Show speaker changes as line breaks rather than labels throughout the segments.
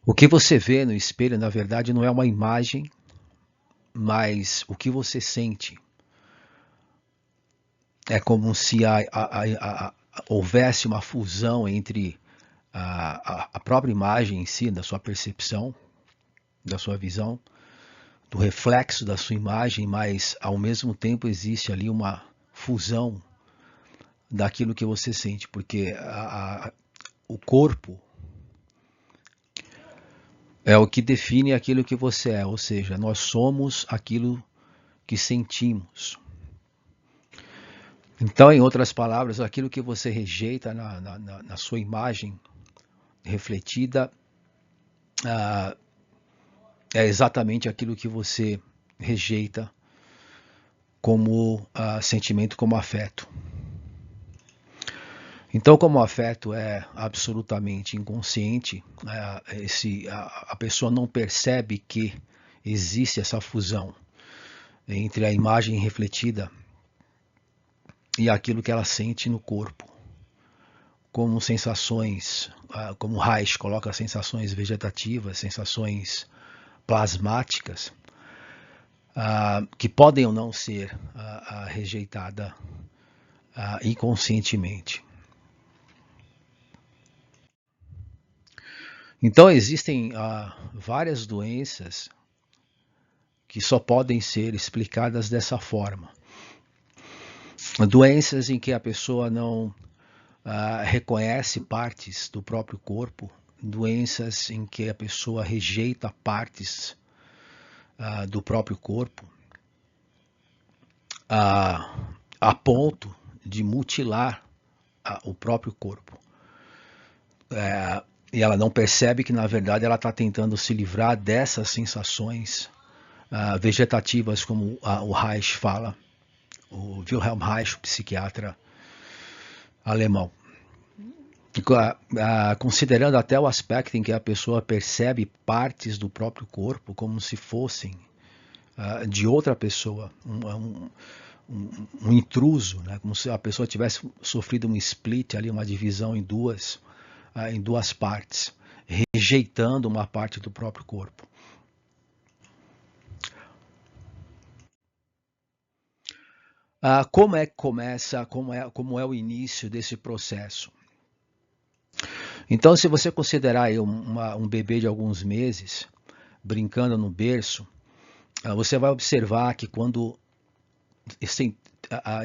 O que você vê no espelho, na verdade, não é uma imagem, mas o que você sente. É como se houvesse uma fusão entre a própria imagem em si, da sua percepção, da sua visão, do reflexo da sua imagem, mas ao mesmo tempo existe ali uma fusão daquilo que você sente, porque o corpo é o que define aquilo que você é, ou seja, nós somos aquilo que sentimos. Então, em outras palavras, aquilo que você rejeita na sua imagem refletida é exatamente aquilo que você rejeita como sentimento, como afeto. Então, como o afeto é absolutamente inconsciente, a pessoa não percebe que existe essa fusão entre a imagem refletida e aquilo que ela sente no corpo, como sensações, como Reich coloca sensações vegetativas, sensações plasmáticas, que podem ou não ser rejeitadas inconscientemente. Então existem várias doenças que só podem ser explicadas dessa forma. Doenças em que a pessoa não reconhece partes do próprio corpo, doenças em que a pessoa rejeita partes do próprio corpo, a ponto de mutilar o próprio corpo. E ela não percebe que, na verdade, ela está tentando se livrar dessas sensações vegetativas, como o Reich fala, o Wilhelm Reich, o psiquiatra alemão. Considerando até o aspecto em que a pessoa percebe partes do próprio corpo como se fossem de outra pessoa, um intruso, né? Como se a pessoa tivesse sofrido um split, ali, uma divisão em duas partes, rejeitando uma parte do próprio corpo. Como é que começa, como é o início desse processo? Então, se você considerar aí um bebê de alguns meses brincando no berço, você vai observar que quando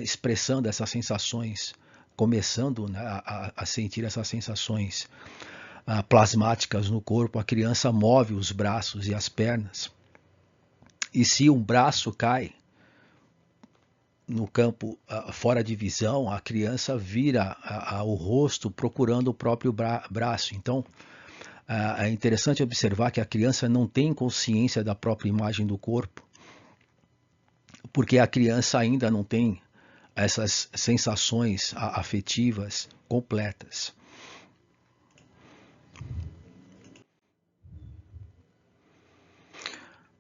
expressando essas sensações, começando, né, a sentir essas sensações plasmáticas no corpo, a criança move os braços e as pernas. E se um braço cai no campo fora de visão, a criança vira o rosto procurando o próprio braço. Então, é interessante observar que a criança não tem consciência da própria imagem do corpo, porque a criança ainda não tem essas sensações afetivas completas.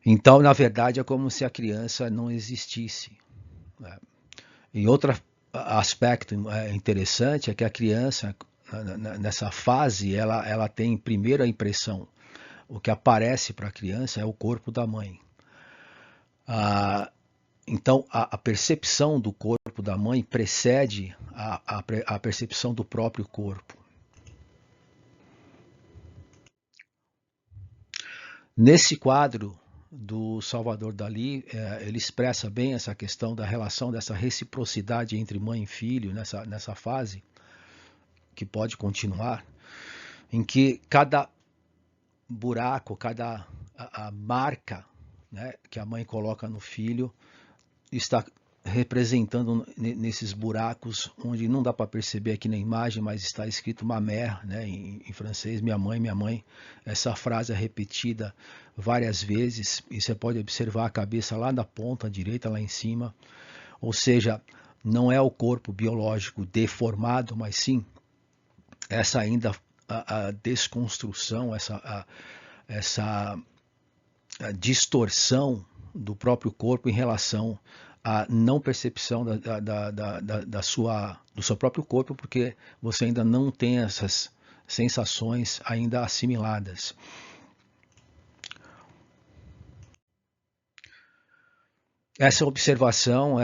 Então, na verdade, é como se a criança não existisse. E outro aspecto interessante é que a criança, nessa fase, ela tem primeiro a impressão. O que aparece para a criança é o corpo da mãe. Então, a percepção do corpo da mãe precede a percepção do próprio corpo. Nesse quadro do Salvador Dalí, ele expressa bem essa questão da relação, dessa reciprocidade entre mãe e filho nessa fase, que pode continuar, em que cada buraco, cada a marca, né, que a mãe coloca no filho está representando nesses buracos onde não dá para perceber aqui na imagem, mas está escrito ma mère, né, em francês, minha mãe. Essa frase é repetida várias vezes e você pode observar a cabeça lá na ponta direita, lá em cima. Ou seja, não é o corpo biológico deformado, mas sim essa ainda a desconstrução, essa distorção do próprio corpo em relação à não percepção do seu próprio corpo, porque você ainda não tem essas sensações ainda assimiladas. Essa observação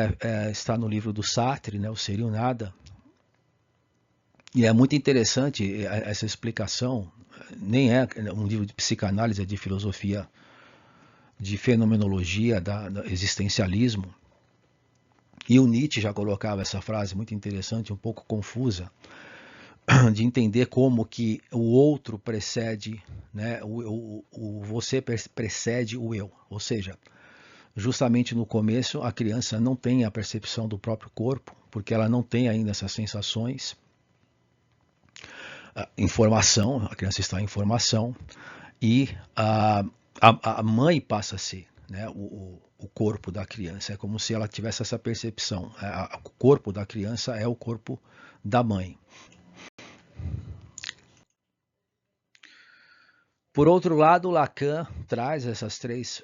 está no livro do Sartre, né, O Ser e o Nada, e é muito interessante essa explicação. Nem é um livro de psicanálise, é de filosofia, de fenomenologia, da existencialismo. E o Nietzsche já colocava essa frase muito interessante, um pouco confusa, de entender como que o outro precede, né, o você precede o eu. Ou seja, justamente no começo a criança não tem a percepção do próprio corpo, porque ela não tem ainda essas sensações, informação, a criança está em formação, e a mãe passa a ser, né, o corpo da criança. É como se ela tivesse essa percepção. O corpo da criança é o corpo da mãe. Por outro lado, Lacan traz esses três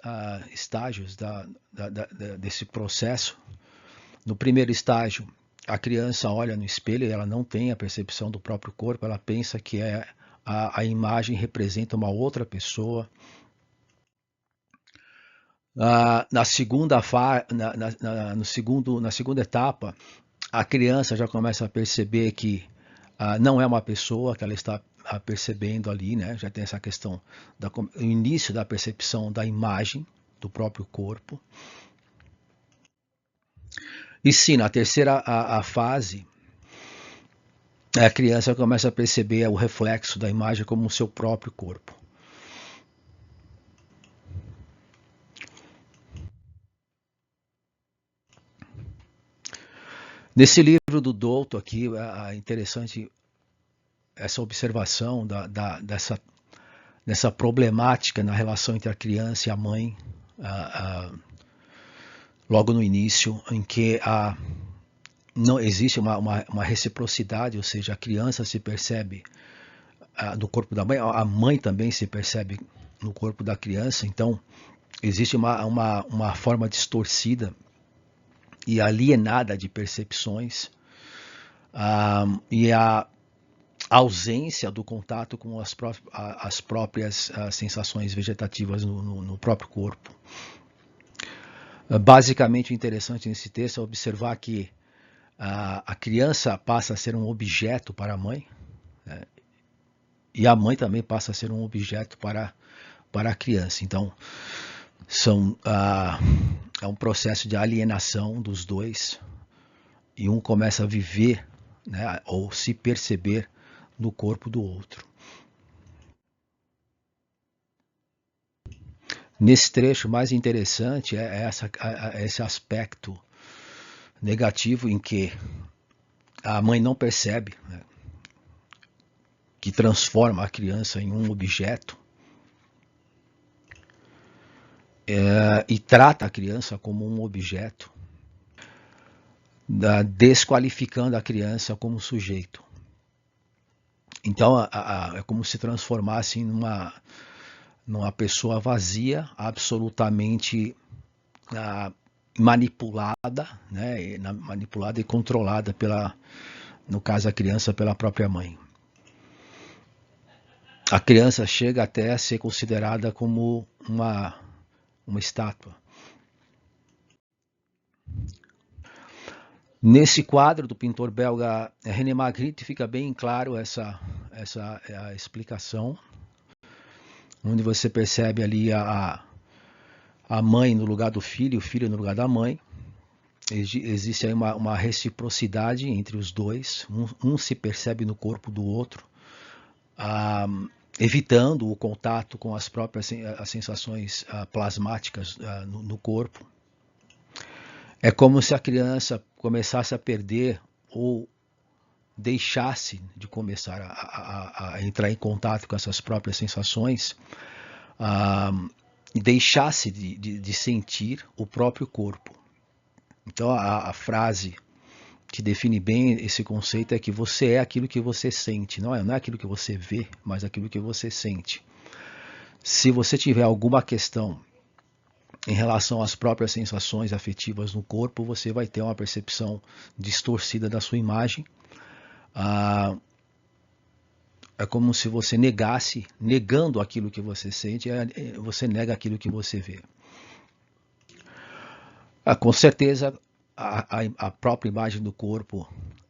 estágios desse processo. No primeiro estágio, a criança olha no espelho e ela não tem a percepção do próprio corpo, ela pensa que a imagem representa uma outra pessoa. Na segunda etapa, a criança já começa a perceber que não é uma pessoa que ela está percebendo ali, né? Já tem essa questão do início da percepção da imagem do próprio corpo. E sim, na terceira a fase, a criança começa a perceber o reflexo da imagem como o seu próprio corpo. Nesse livro do Douto aqui, é interessante essa observação dessa problemática na relação entre a criança e a mãe, logo no início, em que não existe uma reciprocidade, ou seja, a criança se percebe no corpo da mãe, a mãe também se percebe no corpo da criança, então existe uma forma distorcida e alienada de percepções, e a ausência do contato com as próprias sensações vegetativas no próprio corpo. Basicamente, o interessante nesse texto é observar que a criança passa a ser um objeto para a mãe, né, e a mãe também passa a ser um objeto para a criança. Então, é um processo de alienação dos dois, e um começa a viver, né, ou se perceber no corpo do outro. Nesse trecho, mais interessante é esse aspecto negativo em que a mãe não percebe, né, que transforma a criança em um objeto, e trata a criança como um objeto, desqualificando a criança como sujeito. Então é como se transformasse numa pessoa vazia, absolutamente manipulada, né, manipulada e controlada no caso a criança, pela própria mãe. A criança chega até a ser considerada como uma estátua. Nesse quadro do pintor belga René Magritte fica bem claro essa explicação, onde você percebe ali a mãe no lugar do filho, o filho no lugar da mãe. Existe aí uma reciprocidade entre os dois, um se percebe no corpo do outro, evitando o contato com as próprias as sensações plasmáticas no corpo. É como se a criança começasse a perder ou deixasse de começar a entrar em contato com essas próprias sensações, e deixasse de sentir o próprio corpo. Então a frase que define bem esse conceito é que você é aquilo que você sente, não é aquilo que você vê, mas aquilo que você sente. Se você tiver alguma questão em relação às próprias sensações afetivas no corpo, você vai ter uma percepção distorcida da sua imagem. É como se você negando aquilo que você sente, você nega aquilo que você vê. Com certeza, a própria imagem do corpo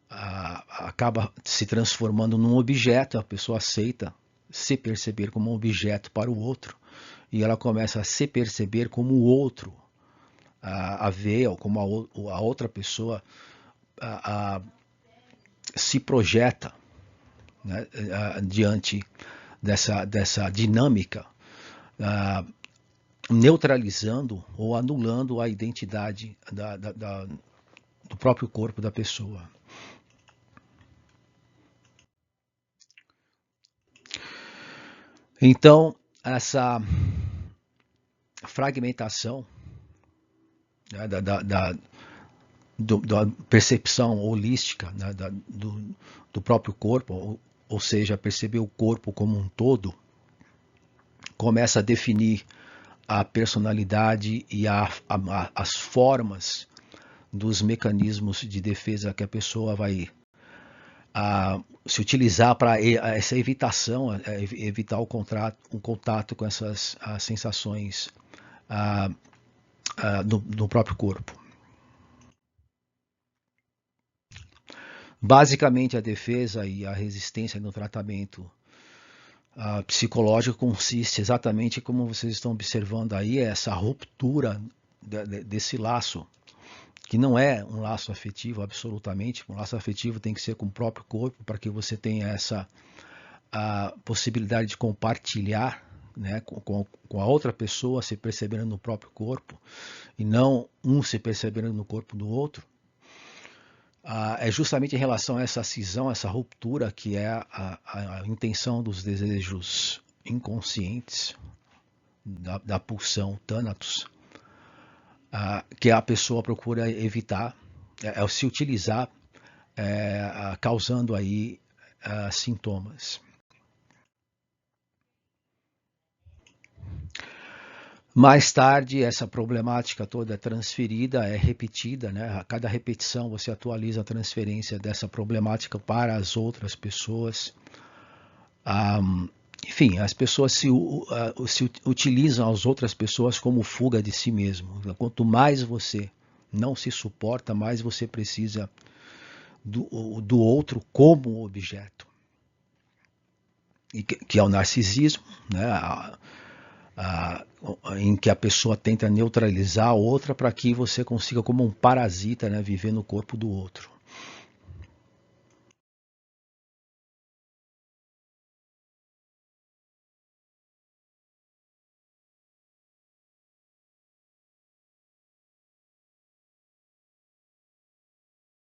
acaba se transformando num objeto, a pessoa aceita se perceber como um objeto para o outro, e ela começa a se perceber como o outro a ver, ou como a outra pessoa se projeta, né, diante dessa dinâmica, neutralizando ou anulando a identidade do próprio corpo da pessoa. Então, essa fragmentação, né, da percepção holística, né, do próprio corpo, ou seja, perceber o corpo como um todo, começa a definir a personalidade e as formas dos mecanismos de defesa que a pessoa vai se utilizar para essa evitação, evitar o contato com essas sensações no próprio corpo. Basicamente, a defesa e a resistência no tratamento psicológico consiste exatamente como vocês estão observando aí, essa ruptura desse laço, que não é um laço afetivo absolutamente. Um laço afetivo tem que ser com o próprio corpo, para que você tenha essa possibilidade de compartilhar, né, com a outra pessoa, se percebendo no próprio corpo, e não um se percebendo no corpo do outro. É justamente em relação a essa cisão, essa ruptura, que é a intenção dos desejos inconscientes, da pulsão Thanatos, que a pessoa procura evitar, se utilizar, causando aí sintomas. Mais tarde, essa problemática toda é transferida, é repetida, né? A cada repetição você atualiza a transferência dessa problemática para as outras pessoas. Enfim, as pessoas se utilizam as outras pessoas como fuga de si mesmo. Quanto mais você não se suporta, mais você precisa do outro como objeto. Que é o narcisismo, né? Em que a pessoa tenta neutralizar a outra para que você consiga, como um parasita, né, viver no corpo do outro.